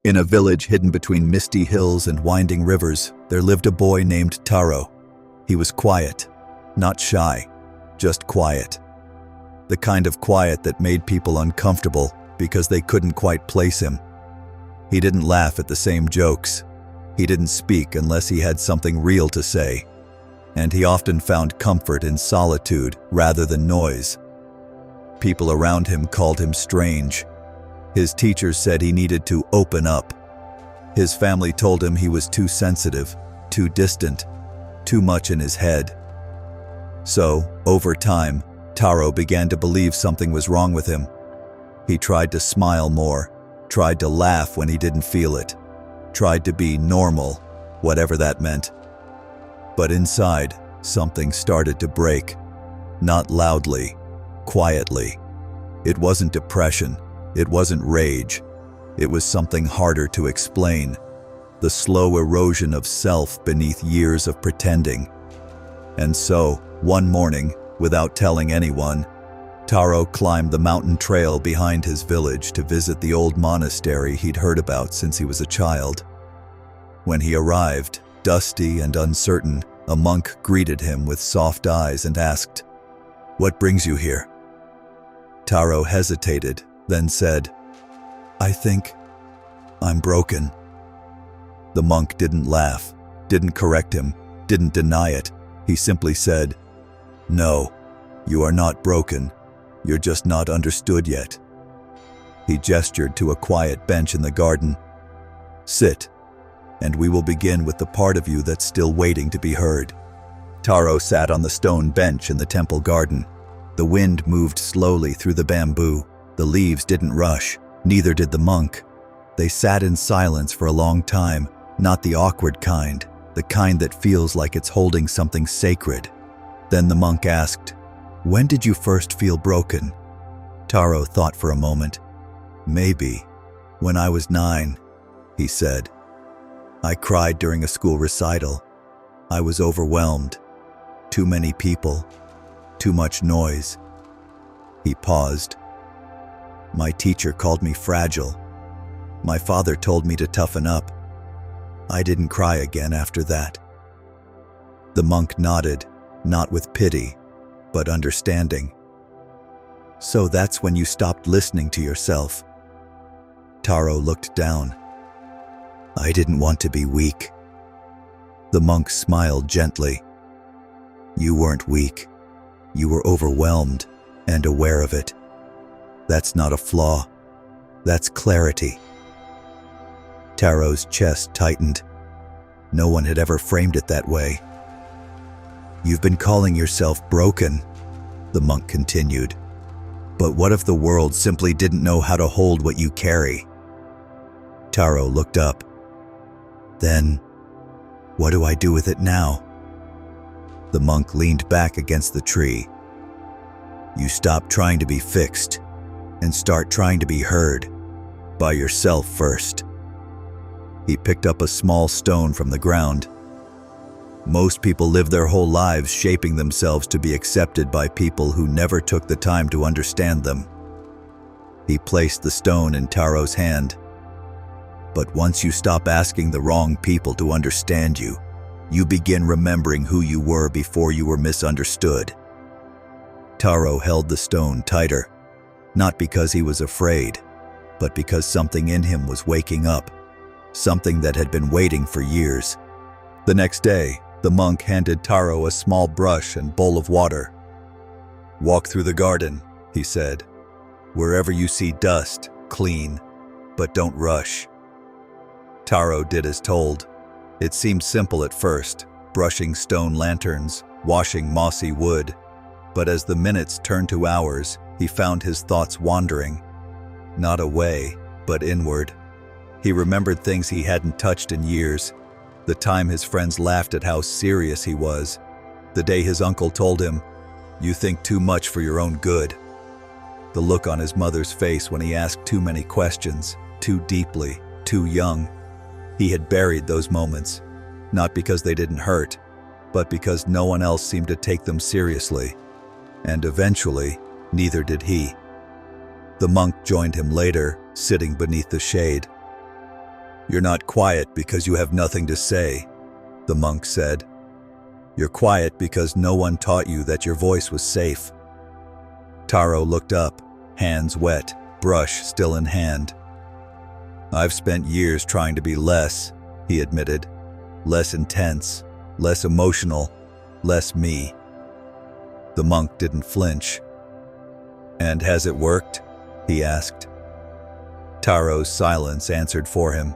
In a village hidden between misty hills and winding rivers, there lived a boy named Taro. He was quiet, not shy, just quiet. The kind of quiet that made people uncomfortable because they couldn't quite place him. He didn't laugh at the same jokes. He didn't speak unless he had something real to say. And he often found comfort in solitude rather than noise. People around him called him strange. His teachers said he needed to open up. His family told him he was too sensitive, too distant, too much in his head. So, over time, Taro began to believe something was wrong with him. He tried to smile more, tried to laugh when he didn't feel it, tried to be normal, whatever that meant. But inside, something started to break. Not loudly, quietly. It wasn't depression. It wasn't rage. It was something harder to explain. The slow erosion of self beneath years of pretending. And so, one morning, without telling anyone, Taro climbed the mountain trail behind his village to visit the old monastery he'd heard about since he was a child. When he arrived, dusty and uncertain, a monk greeted him with soft eyes and asked, "What brings you here?" Taro hesitated, then said, "I think I'm broken." The monk didn't laugh, didn't correct him, didn't deny it. He simply said, "No, you are not broken. You're just not understood yet." He gestured to a quiet bench in the garden. "Sit, and we will begin with the part of you that's still waiting to be heard." Taro sat on the stone bench in the temple garden. The wind moved slowly through the bamboo. The leaves didn't rush, neither did the monk. They sat in silence for a long time, not the awkward kind, the kind that feels like it's holding something sacred. Then the monk asked, "When did you first feel broken?" Taro thought for a moment. "Maybe when I was 9, he said. "I cried during a school recital. I was overwhelmed. Too many people, too much noise." He paused. "My teacher called me fragile. My father told me to toughen up. I didn't cry again after that." The monk nodded, not with pity, but understanding. "So that's when you stopped listening to yourself." Taro looked down. "I didn't want to be weak." The monk smiled gently. "You weren't weak. You were overwhelmed and aware of it. That's not a flaw. That's clarity." Taro's chest tightened. No one had ever framed it that way. "You've been calling yourself broken," the monk continued. "But what if the world simply didn't know how to hold what you carry?" Taro looked up. "Then, what do I do with it now?" The monk leaned back against the tree. "You stop trying to be fixed and start trying to be heard, by yourself first." He picked up a small stone from the ground. "Most people live their whole lives shaping themselves to be accepted by people who never took the time to understand them." He placed the stone in Taro's hand. "But once you stop asking the wrong people to understand you, you begin remembering who you were before you were misunderstood." Taro held the stone tighter, not because he was afraid, but because something in him was waking up, something that had been waiting for years. The next day, the monk handed Taro a small brush and bowl of water. "Walk through the garden," he said. "Wherever you see dust, clean, but don't rush." Taro did as told. It seemed simple at first, brushing stone lanterns, washing mossy wood. But as the minutes turned to hours, he found his thoughts wandering. Not away, but inward. He remembered things he hadn't touched in years. The time his friends laughed at how serious he was. The day his uncle told him, "You think too much for your own good." The look on his mother's face when he asked too many questions, too deeply, too young. He had buried those moments, not because they didn't hurt, but because no one else seemed to take them seriously. And eventually, neither did he. The monk joined him later, sitting beneath the shade. "You're not quiet because you have nothing to say," the monk said. "You're quiet because no one taught you that your voice was safe." Taro looked up, hands wet, brush still in hand. "I've spent years trying to be less," he admitted. "Less intense, less emotional, less me." The monk didn't flinch. "And has it worked?" he asked. Taro's silence answered for him.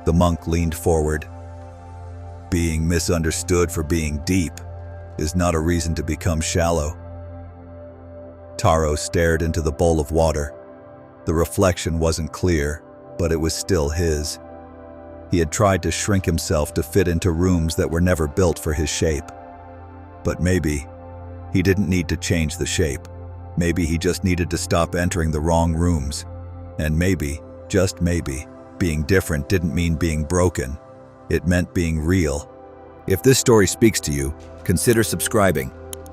The monk leaned forward. "Being misunderstood for being deep is not a reason to become shallow." Taro stared into the bowl of water. The reflection wasn't clear, but it was still his. He had tried to shrink himself to fit into rooms that were never built for his shape. But maybe he didn't need to change the shape. Maybe he just needed to stop entering the wrong rooms. And maybe, just maybe, being different didn't mean being broken. It meant being real. If this story speaks to you, consider subscribing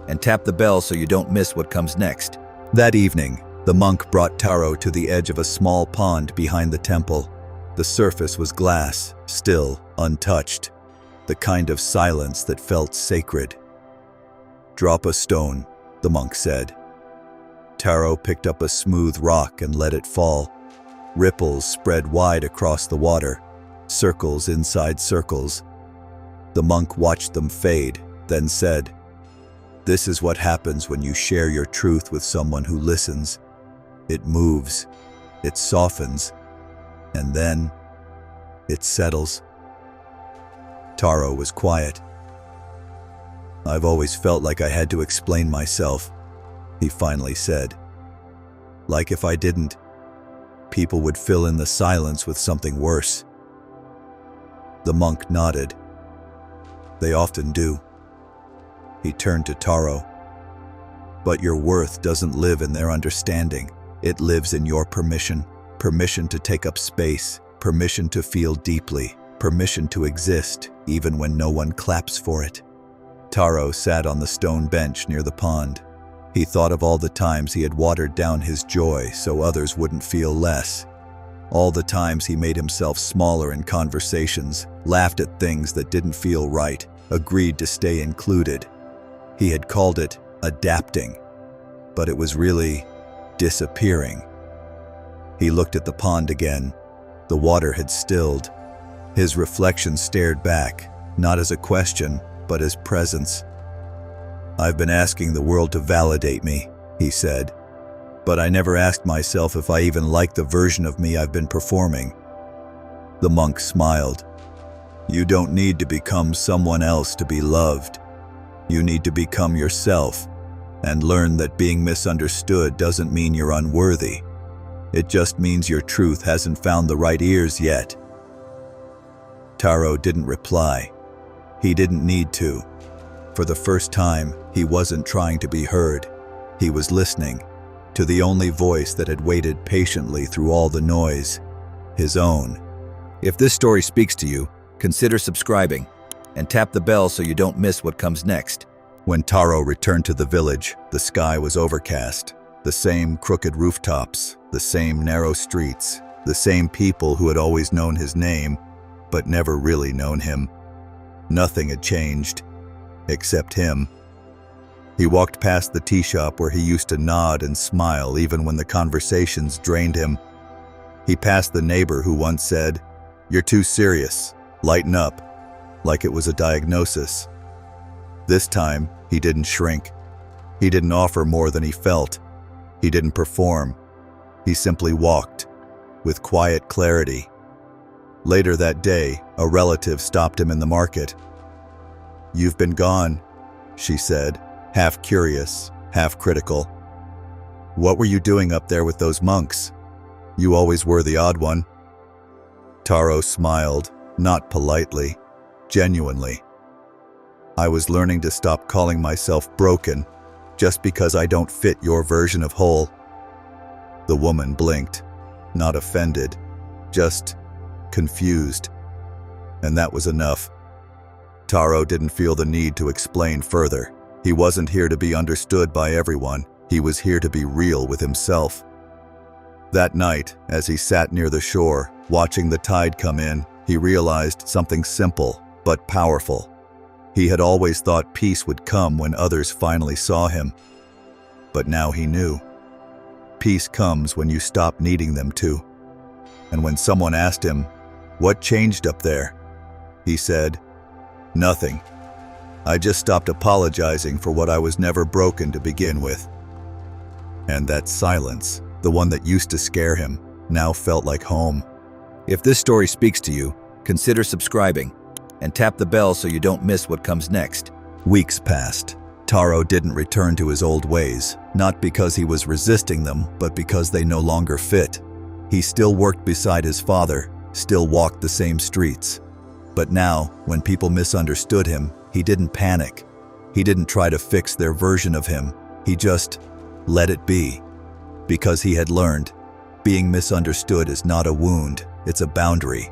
and tap the bell so you don't miss what comes next. That evening, the monk brought Taro to the edge of a small pond behind the temple. The surface was glass, still, untouched, the kind of silence that felt sacred. "Drop a stone," the monk said. Taro picked up a smooth rock and let it fall. Ripples spread wide across the water, circles inside circles. The monk watched them fade, then said, "This is what happens when you share your truth with someone who listens. It moves, it softens, and then it settles." Taro was quiet. "I've always felt like I had to explain myself," he finally said. "Like if I didn't, people would fill in the silence with something worse." The monk nodded. "They often do." He turned to Taro. "But your worth doesn't live in their understanding. It lives in your permission. Permission to take up space, permission to feel deeply, permission to exist even when no one claps for it." Taro sat on the stone bench near the pond. He thought of all the times he had watered down his joy so others wouldn't feel less. All the times he made himself smaller in conversations, laughed at things that didn't feel right, agreed to stay included. He had called it adapting, but it was really disappearing. He looked at the pond again. The water had stilled. His reflection stared back, not as a question, but as presence. "I've been asking the world to validate me," he said. "But I never asked myself if I even liked the version of me I've been performing." The monk smiled. "You don't need to become someone else to be loved. You need to become yourself and learn that being misunderstood doesn't mean you're unworthy. It just means your truth hasn't found the right ears yet." Taro didn't reply. He didn't need to. For the first time, he wasn't trying to be heard. He was listening to the only voice that had waited patiently through all the noise, his own. If this story speaks to you, consider subscribing and tap the bell so you don't miss what comes next. When Taro returned to the village, the sky was overcast. The same crooked rooftops, the same narrow streets, the same people who had always known his name, but never really known him. Nothing had changed, except him. He walked past the tea shop where he used to nod and smile even when the conversations drained him. He passed the neighbor who once said, "You're too serious, lighten up," like it was a diagnosis. This time, he didn't shrink. He didn't offer more than he felt. He didn't perform. He simply walked, with quiet clarity. Later that day, a relative stopped him in the market. "You've been gone," she said, half curious, half critical. "What were you doing up there with those monks? You always were the odd one." Taro smiled, not politely, genuinely. "I was learning to stop calling myself broken just because I don't fit your version of whole." The woman blinked, not offended, just confused. And that was enough. Taro didn't feel the need to explain further. He wasn't here to be understood by everyone. He was here to be real with himself. That night, as he sat near the shore, watching the tide come in, he realized something simple but powerful. He had always thought peace would come when others finally saw him. But now he knew. Peace comes when you stop needing them to. And when someone asked him, "What changed up there?" he said, "Nothing. I just stopped apologizing for what I was never broken to begin with." And that silence, the one that used to scare him, now felt like home. If this story speaks to you, consider subscribing and tap the bell so you don't miss what comes next. Weeks passed. Taro didn't return to his old ways, not because he was resisting them, but because they no longer fit. He still worked beside his father, still walked the same streets. But now, when people misunderstood him, he didn't panic. He didn't try to fix their version of him. He just let it be. Because he had learned, being misunderstood is not a wound, it's a boundary.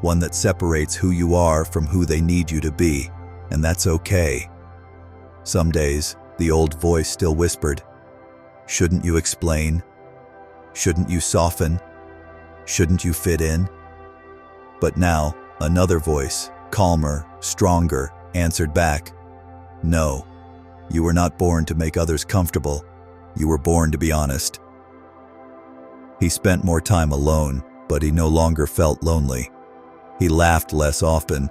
One that separates who you are from who they need you to be, and that's okay. Some days, the old voice still whispered, "Shouldn't you explain? Shouldn't you soften? Shouldn't you fit in?" But now, another voice, calmer, stronger, answered back, "No, you were not born to make others comfortable. You were born to be honest." He spent more time alone, but he no longer felt lonely. He laughed less often,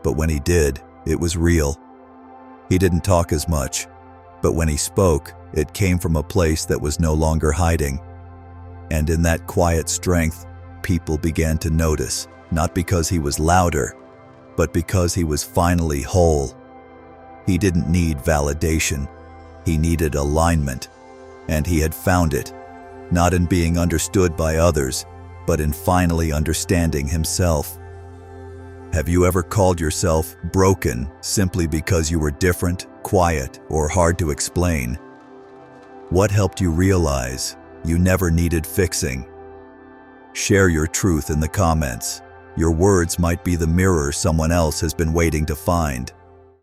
but when he did, it was real. He didn't talk as much, but when he spoke, it came from a place that was no longer hiding. And in that quiet strength, people began to notice, not because he was louder, but because he was finally whole. He didn't need validation. He needed alignment, and he had found it, not in being understood by others, but in finally understanding himself. Have you ever called yourself broken simply because you were different, quiet, or hard to explain? What helped you realize you never needed fixing? Share your truth in the comments. Your words might be the mirror someone else has been waiting to find.